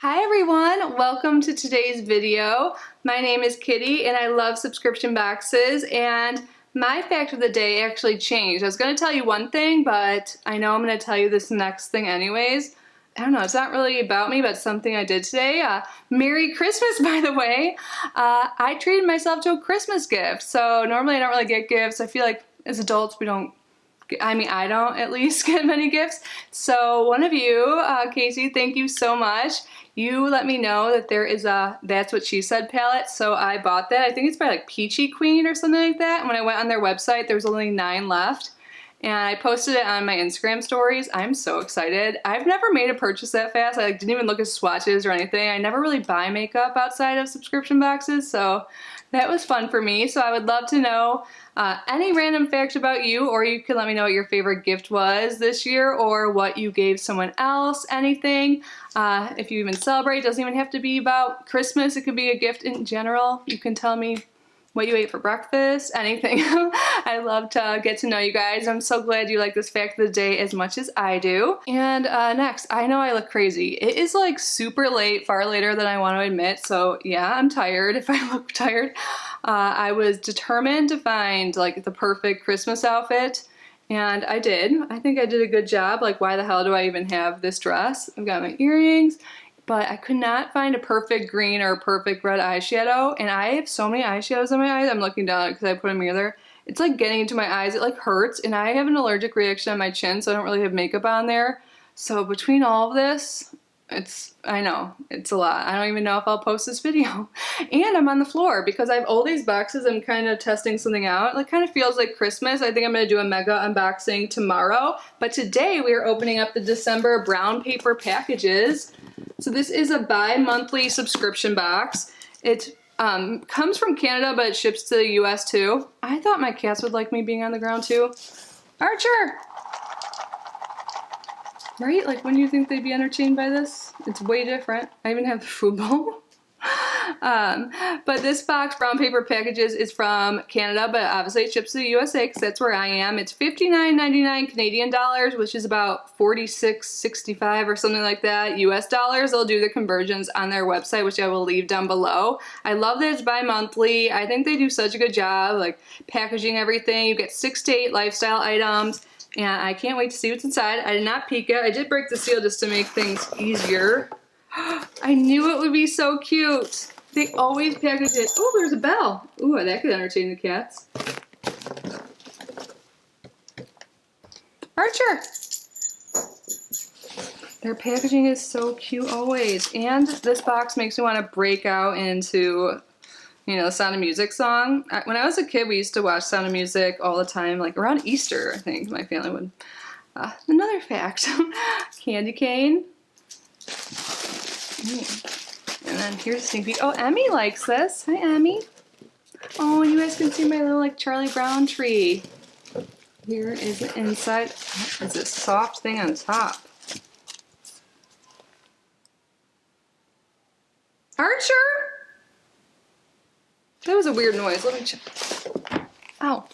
Hi everyone, welcome to today's video. My name is Kitty and I love subscription boxes, and my fact of the day actually changed. I was going to tell you one thing, but I know I'm going to tell you this next thing anyways. I don't know, it's not really about me, but it's something I did today. Merry Christmas, by the way. I treated myself to a Christmas gift. So normally I don't really get gifts. I feel like as adults we don't, I don't at least get many gifts. So one of you, Casey, thank you so much. You let me know that there is a That's What She Said palette, so I bought that. I think it's by like Peachy Queen or something like that. And when I went on their website, there was only 9 left. And I posted it on my Instagram stories. I'm so excited. I've never made a purchase that fast. I didn't even look at swatches or anything. I never really buy makeup outside of subscription boxes, so that was fun for me. So I would love to know any random fact about you, or you can let me know what your favorite gift was this year or what you gave someone else, anything. If you even celebrate, it doesn't even have to be about Christmas. It could be a gift in general. You can tell me what you ate for breakfast, anything. I love to get to know you guys. I'm so glad you like this fact of the day as much as I do. And next, I know I look crazy. It is like super late, far later than I want to admit, so yeah, I'm tired if I look tired. I was determined to find like the perfect Christmas outfit, and I did. I think I did a good job. Like, why the hell do I even have this dress? I've got my earrings, but I could not find a perfect green or a perfect red eyeshadow, and I have so many eyeshadows on my eyes. I'm looking down because I put a mirror there. It's like getting into my eyes. It like hurts, and I have an allergic reaction on my chin, so I don't really have makeup on there. So between all of this, I know, it's a lot. I don't even know if I'll post this video. And I'm on the floor because I have all these boxes. I'm kind of testing something out. It kind of feels like Christmas. I think I'm going to do a mega unboxing tomorrow. But today we are opening up the December brown paper packages. So this is a bi-monthly subscription box. It comes from Canada, but it ships to the US too. I thought my cats would like me being on the ground too. Archer! Right? Like, when do you think they'd be entertained by this? It's way different. I even have the food bowl. But this box, brown paper packages, is from Canada, but obviously it ships to the USA because that's where I am. It's $59.99 Canadian dollars, which is about $46.65 or something like that US dollars. They'll do the conversions on their website, which I will leave down below. I love that it's bi-monthly. I think they do such a good job, like packaging everything. You get 6 to 8 lifestyle items. And I can't wait to see what's inside. I did not peek it. I did break the seal just to make things easier. I knew it would be so cute. They always package it. Oh, there's a bell. Ooh, that could entertain the cats. Archer! Their packaging is so cute always. And this box makes me want to break out into, you know, the Sound of Music song. When I was a kid, we used to watch Sound of Music all the time, like around Easter, I think my family would. Another fact, candy cane. And then here's a sneak peek. Oh, Emmy likes this. Hi, Emmy. Oh, and you guys can see my little like Charlie Brown tree. Here is the inside. What is this soft thing on top? Archer! That was a weird noise. Let me check. Ow.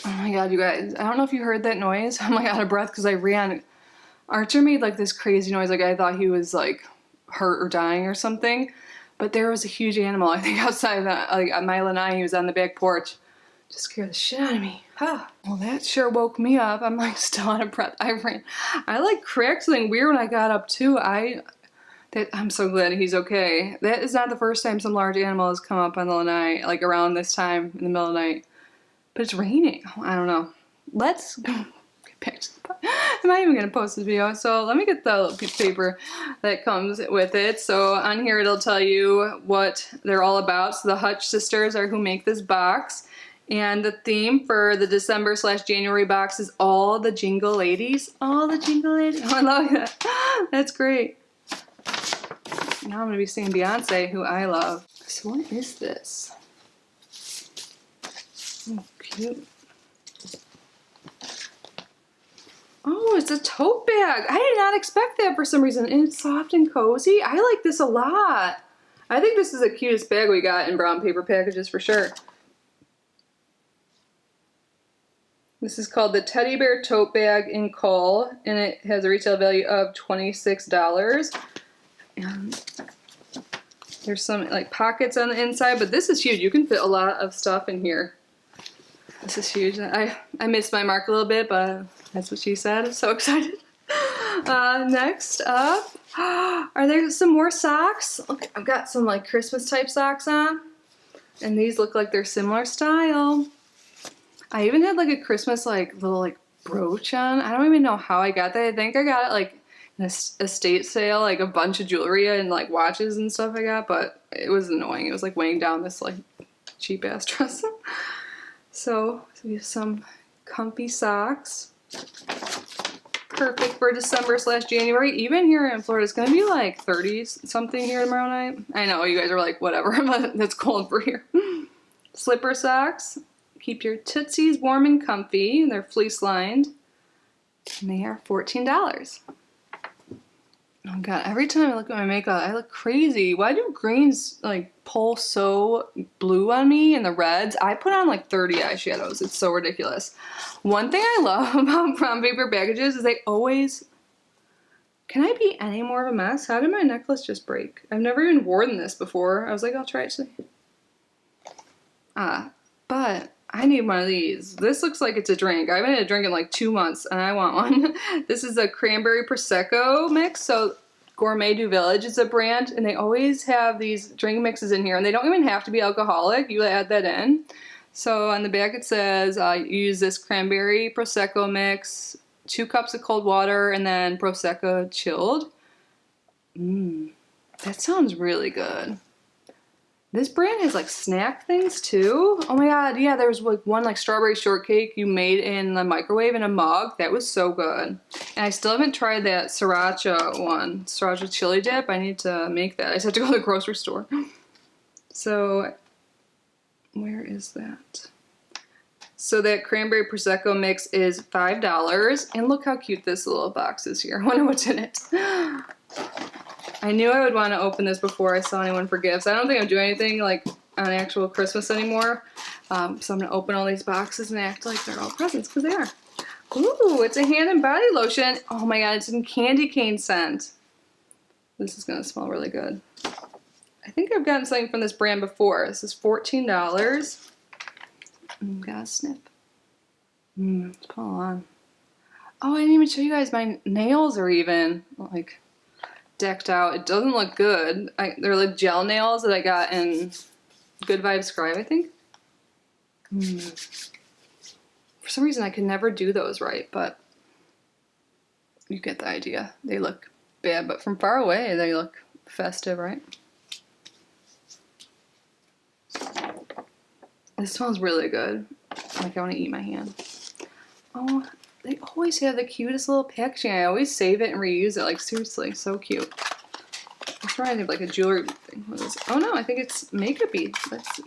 Oh my god, you guys. I don't know if you heard that noise. I'm like out of breath because I ran. Archer made like this crazy noise. Like I thought he was like hurt or dying or something. But there was a huge animal, I think, outside that, like at my lanai. He was on the back porch. Just scared the shit out of me. Huh. Well, that sure woke me up. I'm like still out of breath. I ran. I like cracked something weird when I got up too. I'm so glad he's okay. That is not the first time some large animal has come up on the lanai, like around this time in the middle of the night. But it's raining. I don't know. Let's go get back to the pot. I'm not even going to post this video. So let me get the little piece of paper that comes with it. So on here it'll tell you what they're all about. So the Hutch sisters are who make this box. And the theme for the December/January box is all the jingle ladies. All the jingle ladies. Oh, I love that. That's great. Now I'm going to be singing Beyonce, who I love. So what is this? Oh, cute. Oh, it's a tote bag. I did not expect that for some reason. And it's soft and cozy. I like this a lot. I think this is the cutest bag we got in brown paper packages for sure. This is called the Teddy Bear Tote Bag in Coal, and it has a retail value of $26. And there's some like pockets on the inside, but this is huge. You can fit a lot of stuff in here. This is huge. I missed my mark a little bit, but that's what she said. I'm so excited. Next up, are there some more socks? Look, I've got some like Christmas type socks on, and these look like they're similar style. I even had like a Christmas like little like brooch on. I don't even know how I got that. I think I got it like in an estate sale, like a bunch of jewelry and like watches and stuff I got, but it was annoying. It was like weighing down this like cheap ass dress. So we have some comfy socks. Perfect for December/January. Even here in Florida, it's gonna be like 30 something here tomorrow night. I know you guys are like, whatever, but it's cold for here. Slipper socks. Keep your tootsies warm and comfy. They're fleece lined. And they are $14. Oh god, every time I look at my makeup, I look crazy. Why do greens like pull so blue on me and the reds? I put on like 30 eyeshadows. It's so ridiculous. One thing I love about brown paper packages is they always... Can I be any more of a mess? How did my necklace just break? I've never even worn this before. I was like, I'll try it today. But I need one of these. This looks like it's a drink. I haven't had a drink in like 2 months and I want one. This is a Cranberry Prosecco mix. So Gourmet du Village is a brand and they always have these drink mixes in here and they don't even have to be alcoholic. You add that in. So on the back it says you use this Cranberry Prosecco mix, 2 cups of cold water, and then Prosecco chilled. That sounds really good. This brand has like snack things too. Oh my god, yeah, there was like one like strawberry shortcake you made in the microwave in a mug. That was so good. And I still haven't tried that sriracha one, sriracha chili dip. I need to make that. I just have to go to the grocery store. So, where is that? So that Cranberry Prosecco mix is $5. And look how cute this little box is here. I wonder what's in it. I knew I would want to open this before I saw anyone for gifts. I don't think I'm doing anything like on actual Christmas anymore. So I'm going to open all these boxes and act like they're all presents, because they are. Ooh, it's a hand and body lotion. Oh my god, it's in candy cane scent. This is going to smell really good. I think I've gotten something from this brand before. This is $14. Gotta sniff. Let's put it on. Oh, I didn't even show you guys my nails are even like decked out. It doesn't look good. They're like gel nails that I got in Good Vibes Scribe, I think. For some reason I could never do those right, but you get the idea. They look bad, but from far away they look festive, right? This smells really good. Like I want to eat my hand. Oh, they always have the cutest little packaging. I always save it and reuse it. Like seriously, so cute. This reminds me of like a jewelry thing. What is it? Oh no, I think it's makeup-y. Let's see.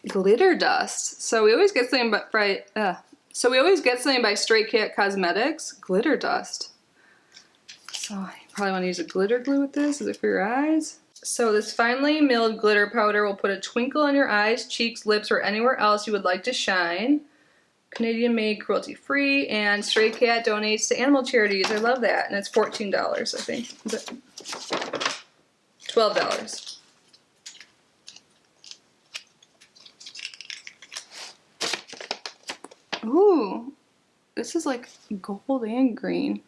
Glitter dust. So we always get something by Stray Cat Cosmetics. Glitter dust. So you probably want to use a glitter glue with this. Is it for your eyes? So this finely milled glitter powder will put a twinkle in your eyes, cheeks, lips, or anywhere else you would like to shine. Canadian made, cruelty free, and Stray Cat donates to animal charities. I love that. And it's $14, I think. Is it? $12. Ooh, this is like gold and green.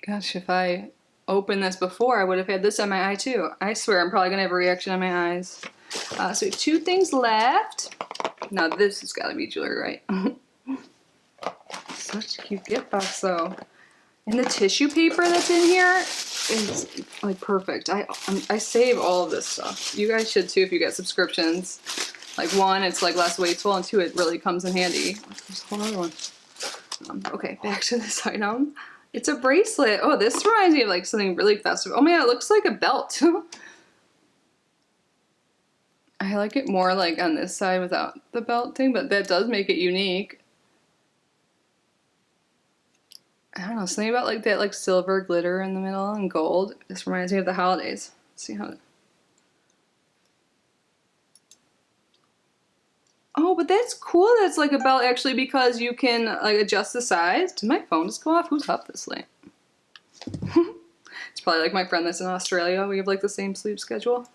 Gosh, if I opened this before, I would have had this on my eye too. I swear I'm probably gonna have a reaction on my eyes. So we have 2 things left. Now this has got to be jewelry, right? Such a cute gift box though. And the tissue paper that's in here is like perfect. I save all of this stuff. You guys should too if you get subscriptions. Like 1, it's like less wasteful, and 2, it really comes in handy. There's a whole other one. Okay, back to this item. It's a bracelet. Oh, this reminds me of like something really festive. Oh my god, it looks like a belt. I like it more like on this side without the belt thing, but that does make it unique. I don't know, something about like that like silver glitter in the middle and gold. This reminds me of the holidays. Let's see how... Oh, but that's cool that's like a belt actually, because you can like adjust the size. Did my phone just go off? Who's up this late? It's probably like my friend that's in Australia. We have like the same sleep schedule.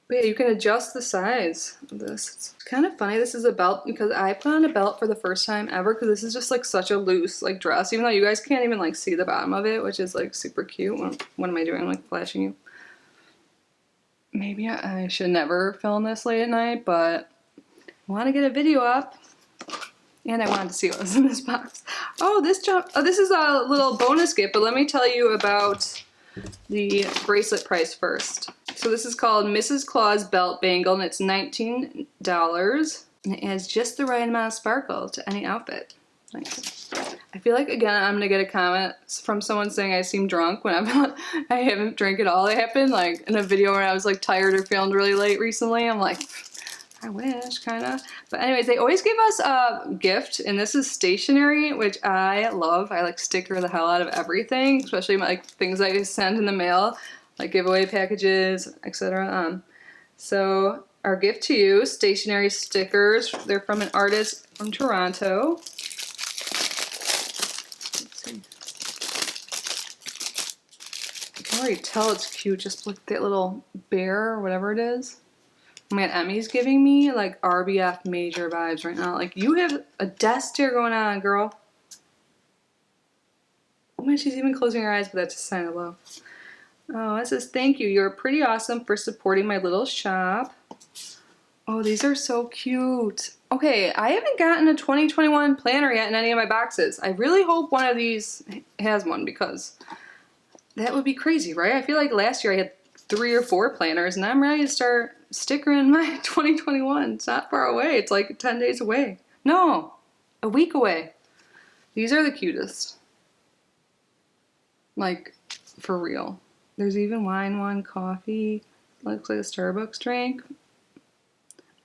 But yeah, you can adjust the size of this. It's kind of funny. This is a belt because I put on a belt for the first time ever because this is just like such a loose like dress, even though you guys can't even like see the bottom of it, which is like super cute. What am I doing? I'm like flashing you. Maybe I should never film this late at night, but I want to get a video up. And I wanted to see what was in this box. Oh, this is a little bonus gift, but let me tell you about the bracelet price first. So this is called Mrs. Claus Belt Bangle, and it's $19. And it has just the right amount of sparkle to any outfit. Nice. I feel like, again, I'm going to get a comment from someone saying I seem drunk when I haven't drank at all. It happened like in a video where I was like tired or feeling really late recently. I'm like, I wish, kind of. But anyways, they always give us a gift, and this is stationery, which I love. I like sticker the hell out of everything, especially like things I send in the mail, like giveaway packages, etc. So our gift to you, stationery stickers. They're from an artist from Toronto. Let's see. You can already tell it's cute. Just look at that little bear or whatever it is. Oh man, Emmy's giving me like RBF major vibes right now. Like, you have a death stare going on, girl. Oh man, she's even closing her eyes, but that's a sign of love. Oh, it says, thank you. You're pretty awesome for supporting my little shop. Oh, these are so cute. Okay, I haven't gotten a 2021 planner yet in any of my boxes. I really hope one of these has one because that would be crazy, right? I feel like last year I had 3 or 4 planners, and I'm ready to start stickering my 2021. It's not far away. It's like 10 days away. No, a week away. These are the cutest. Like, for real. There's even wine one, coffee. Looks like a Starbucks drink.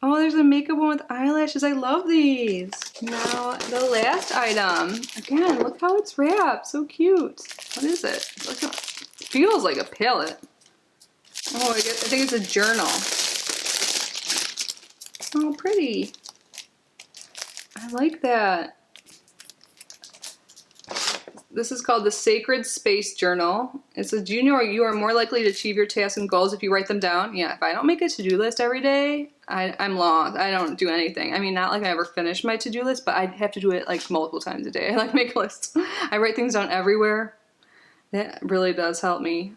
Oh, there's a makeup one with eyelashes. I love these. Now, the last item. Again, look how it's wrapped. So cute. What is it? It's like feels like a palette. Oh, I think it's a journal. Oh, pretty. I like that. This is called the Sacred Space Journal. It says, do you know you are more likely to achieve your tasks and goals if you write them down? Yeah, if I don't make a to-do list every day, I'm lost. I don't do anything. I mean, not like I ever finish my to-do list, but I have to do it like multiple times a day. I like make lists. I write things down everywhere. That really does help me.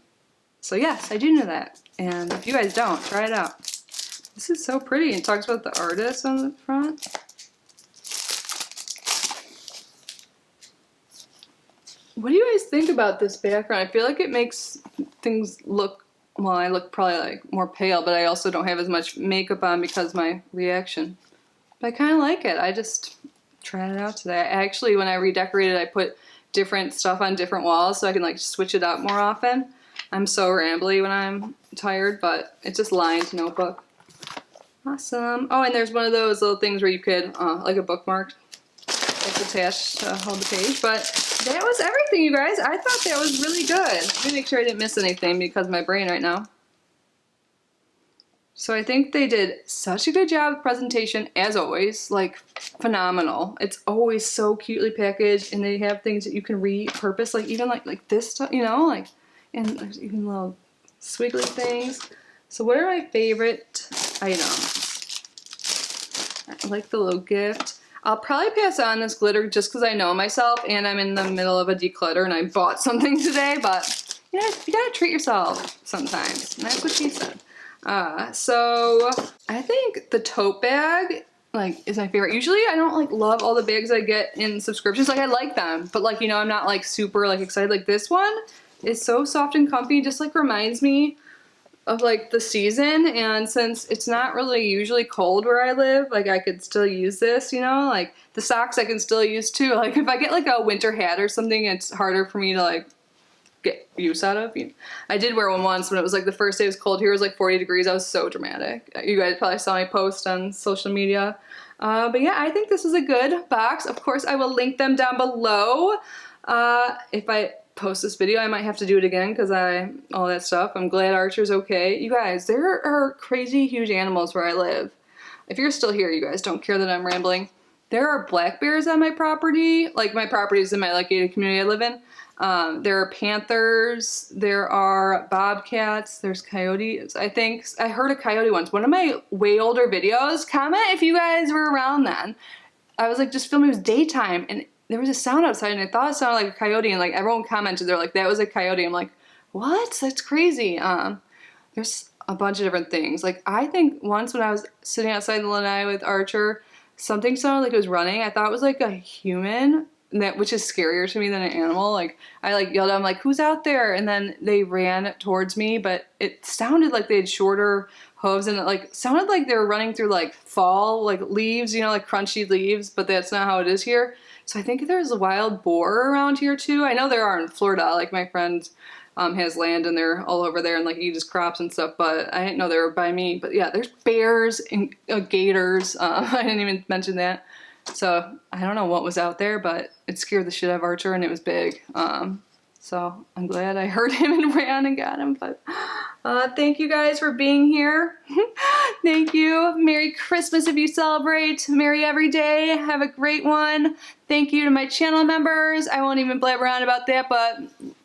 So yes, I do know that. And if you guys don't, try it out. This is so pretty. It talks about the artist on the front. What do you guys think about this background? I feel like it makes things look, well, I look probably like more pale, but I also don't have as much makeup on because of my reaction. But I kind of like it. I just tried it out today. I actually, when I redecorated, I put different stuff on different walls so I can like switch it up more often. I'm so rambly when I'm tired, but it's just lined notebook. Awesome. Oh, and there's one of those little things where you could, like a bookmark that's attached to hold the page. But that was everything, you guys. I thought that was really good. Let me make sure I didn't miss anything because of my brain right now. So I think they did such a good job with presentation, as always, like phenomenal. It's always so cutely packaged, and they have things that you can repurpose, like even like this stuff, you know, like, and there's even little squiggly things. So what are my favorite items? I like the little gift. I'll probably pass on this glitter just because I know myself and I'm in the middle of a declutter and I bought something today, but you know, you gotta treat yourself sometimes. And that's what she said. So I think the tote bag like is my favorite. Usually I don't like love all the bags I get in subscriptions. Like I like them, but like, you know, I'm not like super like excited. Like this one is so soft and comfy, just like reminds me of like the season, and since it's not really usually cold where I live, like I could still use this, you know, like the socks I can still use too. Like if I get like a winter hat or something, it's harder for me to like get use out of. I did wear one once when it was like the first day it was cold here, it was like 40 degrees. I was so dramatic. You guys probably saw my post on social media. But yeah, I think this is a good box. Of course, I will link them down below. If I post this video, I might have to do it again because all that stuff. I'm glad Archer's okay. You guys, there are crazy huge animals where I live. If you're still here, you guys don't care that I'm rambling. there are black bears on my property. Like my property is in my like gated community I live in. There are panthers, there are bobcats, there's coyotes. I think I heard a coyote once. One of my way older videos, comment if you guys were around then. I was like just filming, it was daytime and there was a sound outside and I thought it sounded like a coyote and like everyone commented, they're like, that was a coyote. I'm like, what? That's crazy. There's a bunch of different things. Like I think once when I was sitting outside the lanai with Archer, something sounded like it was running. I thought it was like a human. Which is scarier to me than an animal. Like I like yelled, I'm like, who's out there? And then they ran towards me, but it sounded like they had shorter hooves and it like sounded like they were running through like fall, like leaves, you know, like crunchy leaves, but that's not how it is here. So I think there's a wild boar around here too. I know there are in Florida. Like my friend has land and they're all over there and like eat his crops and stuff, but I didn't know they were by me. But yeah, there's bears and gators. I didn't even mention that. So I don't know what was out there, but it scared the shit out of Archer and it was big. So I'm glad I heard him and ran and got him. But thank you guys for being here. Thank you. Merry Christmas if you celebrate. Merry every day. Have a great one. Thank you to my channel members. I won't even blabber on about that, but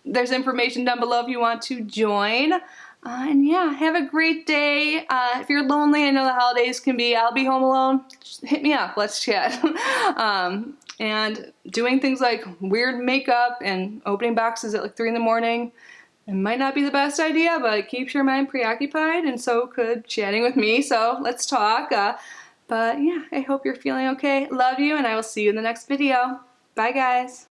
there's information down below if you want to join. And yeah, have a great day. If you're lonely, I know the holidays can be, I'll be home alone, just hit me up, let's chat. And doing things like weird makeup and opening boxes at like 3 in the morning, it might not be the best idea, but it keeps your mind preoccupied, and so could chatting with me, so let's talk. But yeah, I hope you're feeling okay. Love you, and I will see you in the next video. Bye guys.